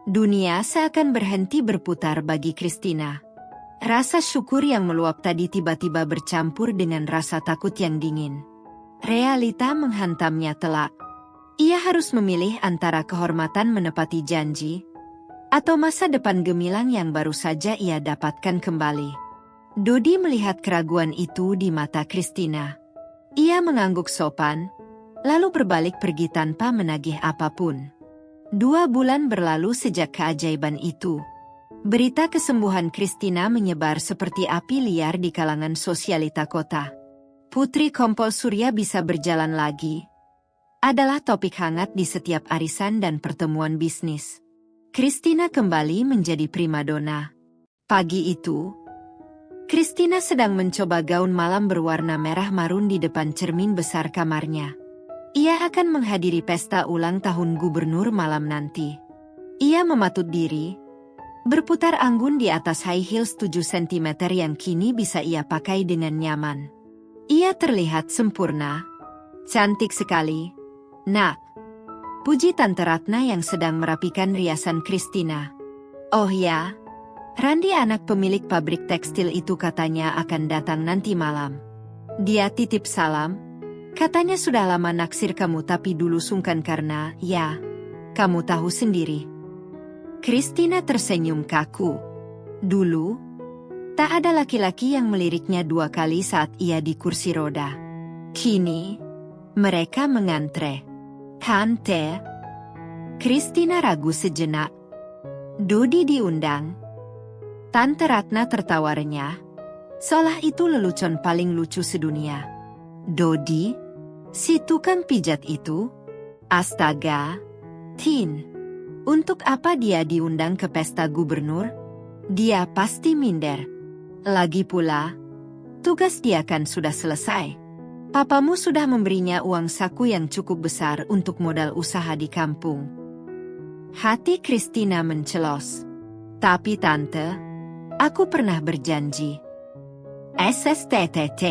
Dunia seakan berhenti berputar bagi Kristina. Rasa syukur yang meluap tadi tiba-tiba bercampur dengan rasa takut yang dingin. Realita menghantamnya telak. Ia harus memilih antara kehormatan menepati janji, atau masa depan gemilang yang baru saja ia dapatkan kembali. Dodi melihat keraguan itu di mata Kristina. Ia mengangguk sopan, lalu berbalik pergi tanpa menagih apapun. 2 bulan berlalu sejak keajaiban itu. Berita kesembuhan Kristina menyebar seperti api liar di kalangan sosialita kota. Putri Kompol Surya bisa berjalan lagi adalah topik hangat di setiap arisan dan pertemuan bisnis. Kristina kembali menjadi primadona. Pagi itu, Kristina sedang mencoba gaun malam berwarna merah marun di depan cermin besar kamarnya. Ia akan menghadiri pesta ulang tahun gubernur malam nanti. Ia mematut diri, berputar anggun di atas high heels 7 cm yang kini bisa ia pakai dengan nyaman. Ia terlihat sempurna. Cantik sekali. Nak, puji Tante Ratna yang sedang merapikan riasan Kristina. Oh ya, Randi anak pemilik pabrik tekstil itu katanya akan datang nanti malam. Dia titip salam, katanya sudah lama naksir kamu tapi dulu sungkan karena, ya, kamu tahu sendiri. Kristina tersenyum kaku. Dulu, tak ada laki-laki yang meliriknya 2 kali saat ia di kursi roda. Kini, mereka mengantre. Tante. Kristina ragu sejenak. Dodi diundang. Tante Ratna tertawa renyah, seolah itu lelucon paling lucu sedunia. Dodi? Si tukang pijat itu? Astaga. Tin. Untuk apa dia diundang ke pesta gubernur? Dia pasti minder. Lagi pula, tugas dia kan sudah selesai. Papamu sudah memberinya uang saku yang cukup besar untuk modal usaha di kampung. Hati Kristina mencelos. Tapi tante, aku pernah berjanji. SSTTT.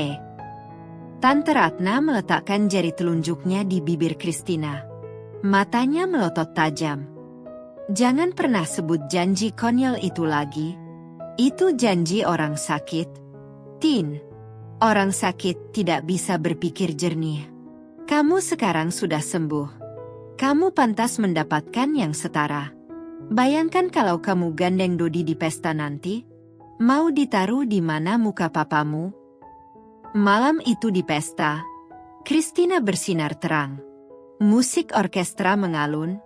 Tante Ratna meletakkan jari telunjuknya di bibir Kristina. Matanya melotot tajam. Jangan pernah sebut janji konyol itu lagi. Itu janji orang sakit. Tin. Orang sakit tidak bisa berpikir jernih. Kamu sekarang sudah sembuh. Kamu pantas mendapatkan yang setara. Bayangkan kalau kamu gandeng Dodi di pesta nanti. Mau ditaruh di mana muka papamu? Malam itu di pesta, Christina bersinar terang. Musik orkestra mengalun,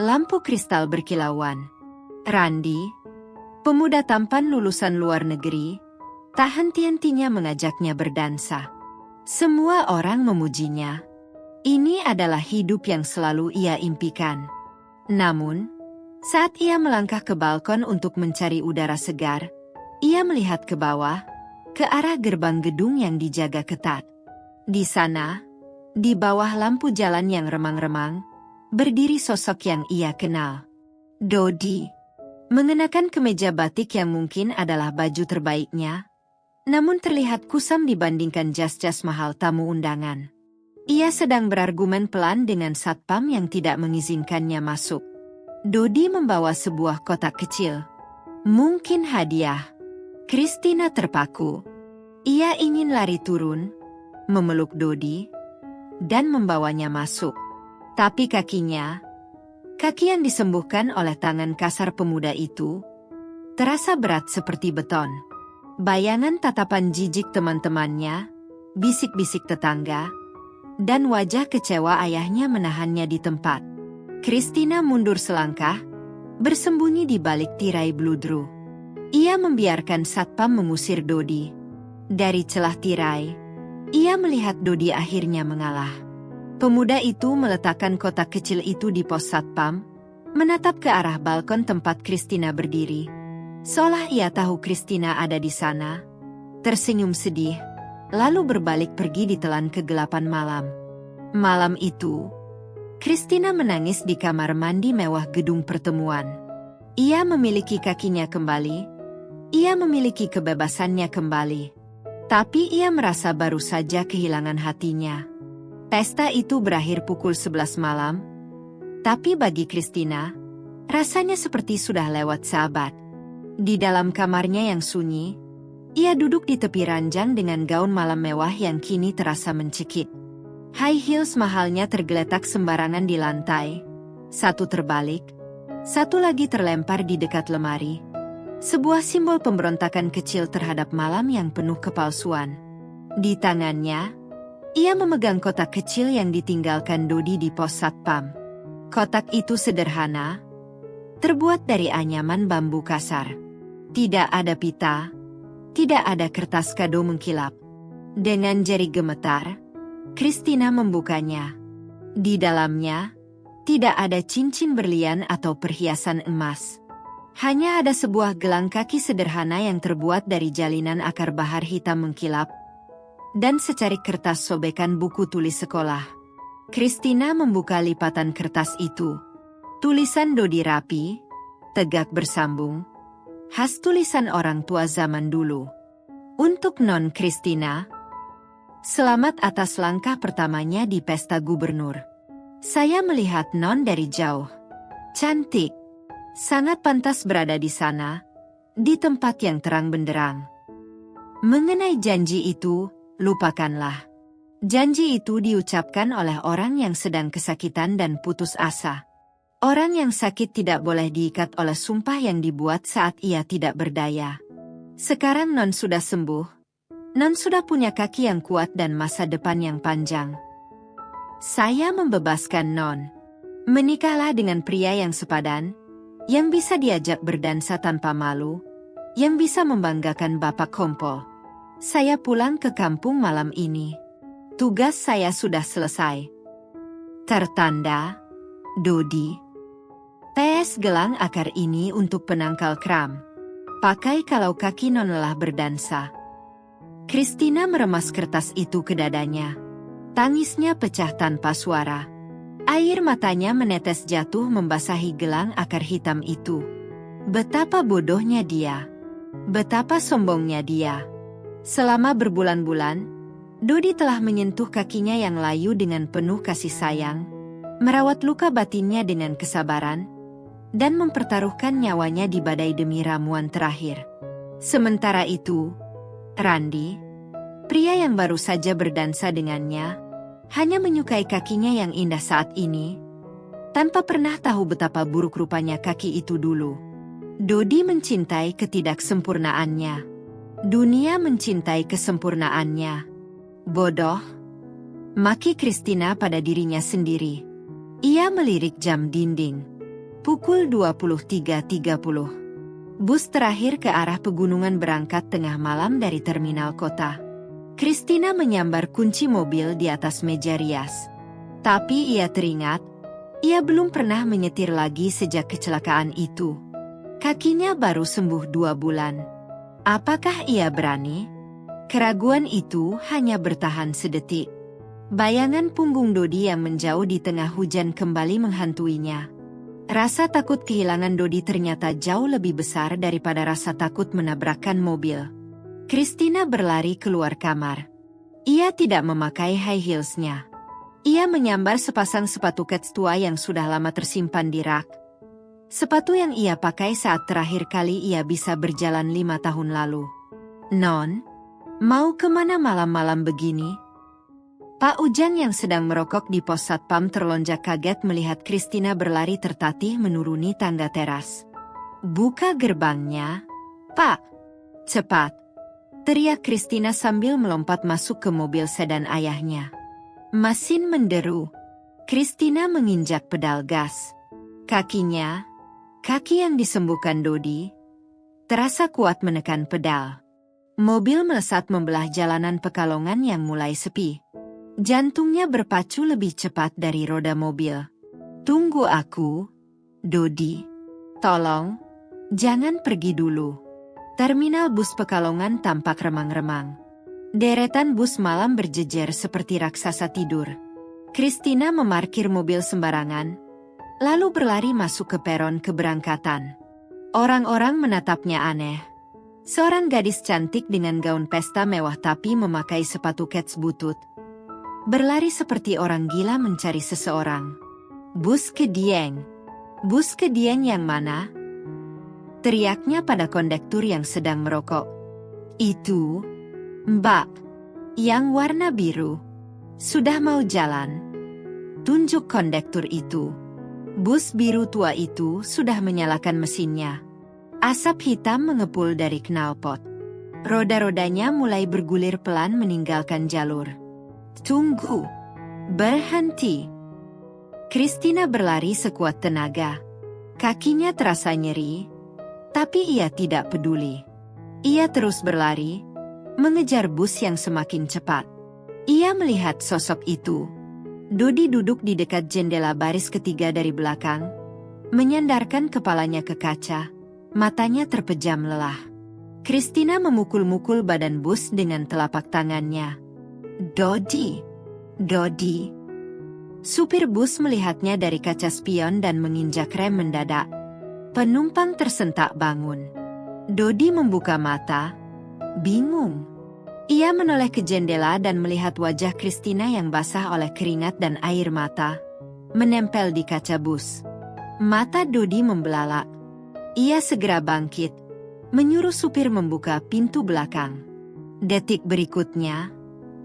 lampu kristal berkilauan. Randy, pemuda tampan lulusan luar negeri, tak henti-hentinya mengajaknya berdansa. Semua orang memujinya. Ini adalah hidup yang selalu ia impikan. Namun, saat ia melangkah ke balkon untuk mencari udara segar, ia melihat ke bawah, ke arah gerbang gedung yang dijaga ketat. Di sana, di bawah lampu jalan yang remang-remang, berdiri sosok yang ia kenal. Dodi. Mengenakan kemeja batik yang mungkin adalah baju terbaiknya, namun terlihat kusam dibandingkan jas-jas mahal tamu undangan. Ia sedang berargumen pelan dengan satpam yang tidak mengizinkannya masuk. Dodi membawa sebuah kotak kecil. Mungkin hadiah. Christina terpaku. Ia ingin lari turun, memeluk Dodi, dan membawanya masuk. Tapi kakinya, kaki yang disembuhkan oleh tangan kasar pemuda itu, terasa berat seperti beton. Bayangan tatapan jijik teman-temannya, bisik-bisik tetangga, dan wajah kecewa ayahnya menahannya di tempat. Christina mundur selangkah, bersembunyi di balik tirai bludru. Ia membiarkan satpam mengusir Dodi. Dari celah tirai, ia melihat Dodi akhirnya mengalah. Pemuda itu meletakkan kotak kecil itu di pos satpam, menatap ke arah balkon tempat Christina berdiri. Seolah ia tahu Christina ada di sana, tersenyum sedih, lalu berbalik pergi ditelan kegelapan malam. Malam itu, Christina menangis di kamar mandi mewah gedung pertemuan. Ia memiliki kakinya kembali, ia memiliki kebebasannya kembali. Tapi ia merasa baru saja kehilangan hatinya. Pesta itu berakhir pukul 11 malam, tapi bagi Christina, rasanya seperti sudah lewat seabad. Di dalam kamarnya yang sunyi, ia duduk di tepi ranjang dengan gaun malam mewah yang kini terasa mencekik. High heels mahalnya tergeletak sembarangan di lantai, satu terbalik, satu lagi terlempar di dekat lemari. Sebuah simbol pemberontakan kecil terhadap malam yang penuh kepalsuan. Di tangannya, ia memegang kotak kecil yang ditinggalkan Dodi di pos satpam. Kotak itu sederhana, terbuat dari anyaman bambu kasar. Tidak ada pita, tidak ada kertas kado mengkilap. Dengan jari gemetar, Christina membukanya. Di dalamnya, tidak ada cincin berlian atau perhiasan emas. Hanya ada sebuah gelang kaki sederhana yang terbuat dari jalinan akar bahar hitam mengkilap, dan secarik kertas sobekan buku tulis sekolah. Christina membuka lipatan kertas itu. Tulisan Dodi rapi, tegak bersambung, khas tulisan orang tua zaman dulu. Untuk Non Christina, selamat atas langkah pertamanya di pesta gubernur. Saya melihat Non dari jauh. Cantik. Sangat pantas berada di sana, di tempat yang terang benderang. Mengenai janji itu, lupakanlah. Janji itu diucapkan oleh orang yang sedang kesakitan dan putus asa. Orang yang sakit tidak boleh diikat oleh sumpah yang dibuat saat ia tidak berdaya. Sekarang Non sudah sembuh. Non sudah punya kaki yang kuat dan masa depan yang panjang. Saya membebaskan Non. Menikahlah dengan pria yang sepadan, yang bisa diajak berdansa tanpa malu, yang bisa membanggakan Bapak Kompol. Saya pulang ke kampung malam ini. Tugas saya sudah selesai. Tertanda, Dodi. PS gelang akar ini untuk penangkal kram. Pakai kalau kaki Non lelah berdansa. Christina meremas kertas itu ke dadanya. Tangisnya pecah tanpa suara. Air matanya menetes jatuh membasahi gelang akar hitam itu. Betapa bodohnya dia. Betapa sombongnya dia. Selama berbulan-bulan, Dodi telah menyentuh kakinya yang layu dengan penuh kasih sayang, merawat luka batinnya dengan kesabaran, dan mempertaruhkan nyawanya di badai demi ramuan terakhir. Sementara itu, Randy, pria yang baru saja berdansa dengannya, hanya menyukai kakinya yang indah saat ini, tanpa pernah tahu betapa buruk rupanya kaki itu dulu. Dodi mencintai ketidaksempurnaannya. Dunia mencintai kesempurnaannya. Bodoh. Maki Christina pada dirinya sendiri. Ia melirik jam dinding. Pukul 23.30. Bus terakhir ke arah pegunungan berangkat tengah malam dari terminal kota. Christina menyambar kunci mobil di atas meja rias. Tapi ia teringat, ia belum pernah menyetir lagi sejak kecelakaan itu. Kakinya baru sembuh 2 bulan. Apakah ia berani? Keraguan itu hanya bertahan sedetik. Bayangan punggung Dodi yang menjauh di tengah hujan kembali menghantuinya. Rasa takut kehilangan Dodi ternyata jauh lebih besar daripada rasa takut menabrakkan mobil. Christina berlari keluar kamar. Ia tidak memakai high heels-nya. Ia menyambar sepasang sepatu kets tua yang sudah lama tersimpan di rak. Sepatu yang ia pakai saat terakhir kali ia bisa berjalan 5 tahun lalu. "Non, mau kemana malam-malam begini?" Pak Ujang yang sedang merokok di pos satpam terlonjak kaget melihat Christina berlari tertatih menuruni tangga teras. "Buka gerbangnya, Pak! Cepat!" teriak Christina sambil melompat masuk ke mobil sedan ayahnya. Mesin menderu. Christina menginjak pedal gas. Kakinya, kaki yang disembuhkan Dodi, terasa kuat menekan pedal. Mobil melesat membelah jalanan Pekalongan yang mulai sepi. Jantungnya berpacu lebih cepat dari roda mobil. "Tunggu aku, Dodi. Tolong, jangan pergi dulu." Terminal bus Pekalongan tampak remang-remang. Deretan bus malam berjejer seperti raksasa tidur. Christina memarkir mobil sembarangan, lalu berlari masuk ke peron keberangkatan. Orang-orang menatapnya aneh. Seorang gadis cantik dengan gaun pesta mewah tapi memakai sepatu kets butut. Berlari seperti orang gila mencari seseorang. "Bus ke Dieng. Bus ke Dieng yang mana?" teriaknya pada kondektur yang sedang merokok. "Itu, Mbak, yang warna biru. Sudah mau jalan?" tunjuk kondektur itu. Bus biru tua itu sudah menyalakan mesinnya. Asap hitam mengepul dari knalpot. Roda-rodanya mulai bergulir pelan meninggalkan jalur. "Tunggu! Berhenti!" Christina berlari sekuat tenaga. Kakinya terasa nyeri, tapi ia tidak peduli. Ia terus berlari, mengejar bus yang semakin cepat. Ia melihat sosok itu. Dodi duduk di dekat jendela baris ketiga dari belakang, menyandarkan kepalanya ke kaca, matanya terpejam lelah. Christina memukul-mukul badan bus dengan telapak tangannya. "Dodi! Dodi!" Supir bus melihatnya dari kaca spion dan menginjak rem mendadak. Penumpang tersentak bangun. Dodi membuka mata, bingung. Ia menoleh ke jendela dan melihat wajah Christina yang basah oleh keringat dan air mata, menempel di kaca bus. Mata Dodi membelalak. Ia segera bangkit, menyuruh supir membuka pintu belakang. Detik berikutnya,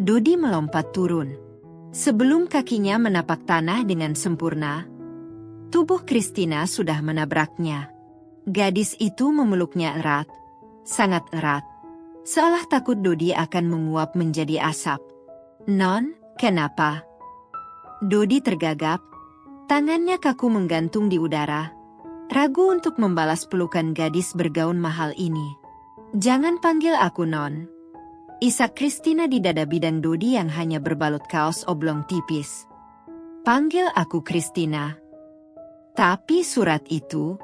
Dodi melompat turun. Sebelum kakinya menapak tanah dengan sempurna, tubuh Christina sudah menabraknya. Gadis itu memeluknya erat, sangat erat. Seolah takut Dodi akan menguap menjadi asap. "Non, kenapa?" Dodi tergagap, tangannya kaku menggantung di udara, ragu untuk membalas pelukan gadis bergaun mahal ini. "Jangan panggil aku Non," isak Christina di dada bidang Dodi yang hanya berbalut kaos oblong tipis. "Panggil aku Christina." "Tapi surat itu..."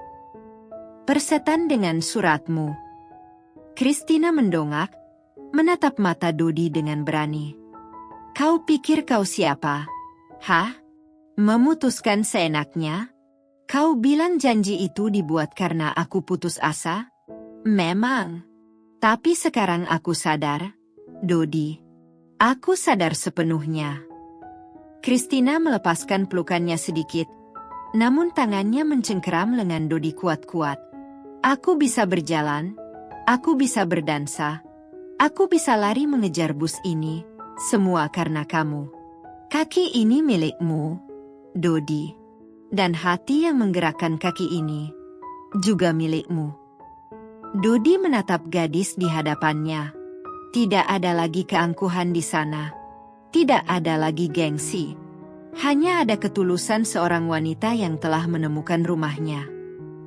"Persetan dengan suratmu." Christina mendongak, menatap mata Dodi dengan berani. "Kau pikir kau siapa? Hah? Memutuskan seenaknya? Kau bilang janji itu dibuat karena aku putus asa? Memang. Tapi sekarang aku sadar, Dodi. Aku sadar sepenuhnya." Christina melepaskan pelukannya sedikit, namun tangannya mencengkeram lengan Dodi kuat-kuat. "Aku bisa berjalan, aku bisa berdansa, aku bisa lari mengejar bus ini, semua karena kamu. Kaki ini milikmu, Dodi. Dan hati yang menggerakkan kaki ini juga milikmu." Dodi menatap gadis di hadapannya. Tidak ada lagi keangkuhan di sana. Tidak ada lagi gengsi. Hanya ada ketulusan seorang wanita yang telah menemukan rumahnya.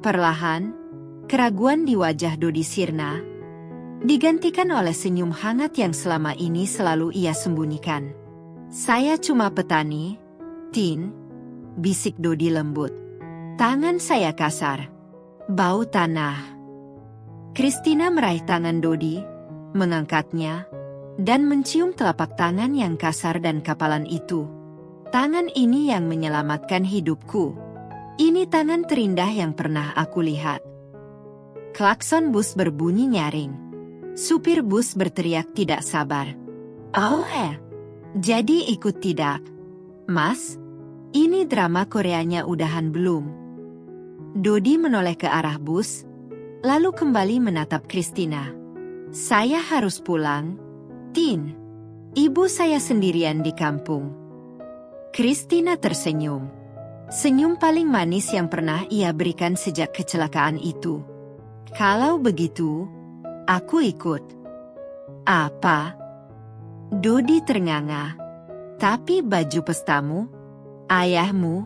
Perlahan, keraguan di wajah Dodi sirna, digantikan oleh senyum hangat yang selama ini selalu ia sembunyikan. Saya cuma petani, Tin, bisik Dodi lembut. Tangan saya kasar. Bau tanah. Kristina meraih tangan Dodi, mengangkatnya, dan mencium telapak tangan yang kasar dan kapalan itu. Tangan ini yang menyelamatkan hidupku. Ini tangan terindah yang pernah aku lihat. Klakson bus berbunyi nyaring. Supir bus berteriak tidak sabar. Oh jadi ikut tidak? Mas, ini drama Koreanya udahan belum? Dodi menoleh ke arah bus, lalu kembali menatap Kristina. Saya harus pulang, Tin. Ibu saya sendirian di kampung. Kristina tersenyum. Senyum paling manis yang pernah ia berikan sejak kecelakaan itu. Kalau begitu, aku ikut. Apa? Dodi ternganga. Tapi baju pestamu? Ayahmu?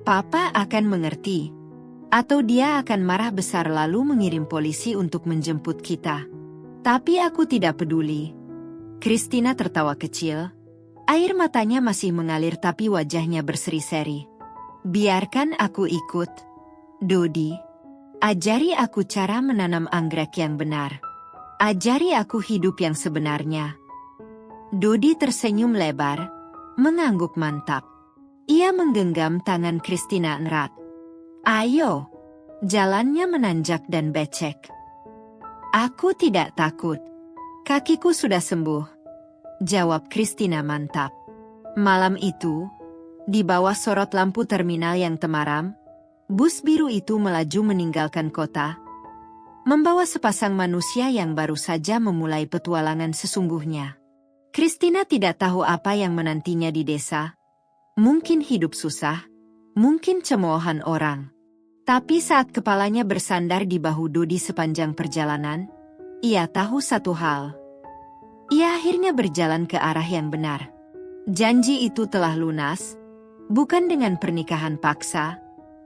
Papa akan mengerti. Atau dia akan marah besar lalu mengirim polisi untuk menjemput kita. Tapi aku tidak peduli. Kristina tertawa kecil. Air matanya masih mengalir tapi wajahnya berseri-seri. Biarkan aku ikut. Dodi, ajari aku cara menanam anggrek yang benar. Ajari aku hidup yang sebenarnya. Dodi tersenyum lebar, mengangguk mantap. Ia menggenggam tangan Kristina erat. Ayo, jalannya menanjak dan becek. Aku tidak takut. Kakiku sudah sembuh. Jawab Kristina mantap. Malam itu, di bawah sorot lampu terminal yang temaram, bus biru itu melaju meninggalkan kota, membawa sepasang manusia yang baru saja memulai petualangan sesungguhnya. Kristina tidak tahu apa yang menantinya di desa. Mungkin hidup susah, mungkin cemoohan orang. Tapi saat kepalanya bersandar di bahu Dodi sepanjang perjalanan, ia tahu satu hal. Ia akhirnya berjalan ke arah yang benar. Janji itu telah lunas, bukan dengan pernikahan paksa,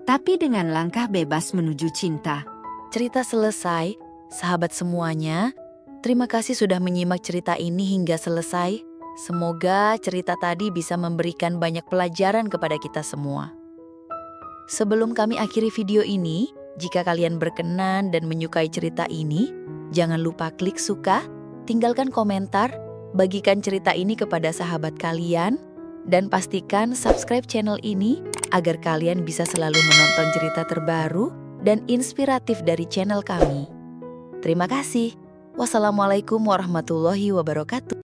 tapi dengan langkah bebas menuju cinta. Cerita selesai, sahabat semuanya. Terima kasih sudah menyimak cerita ini hingga selesai. Semoga cerita tadi bisa memberikan banyak pelajaran kepada kita semua. Sebelum kami akhiri video ini, jika kalian berkenan dan menyukai cerita ini, jangan lupa klik suka, tinggalkan komentar, bagikan cerita ini kepada sahabat kalian, dan pastikan subscribe channel ini agar kalian bisa selalu menonton cerita terbaru dan inspiratif dari channel kami. Terima kasih. Wassalamualaikum warahmatullahi wabarakatuh.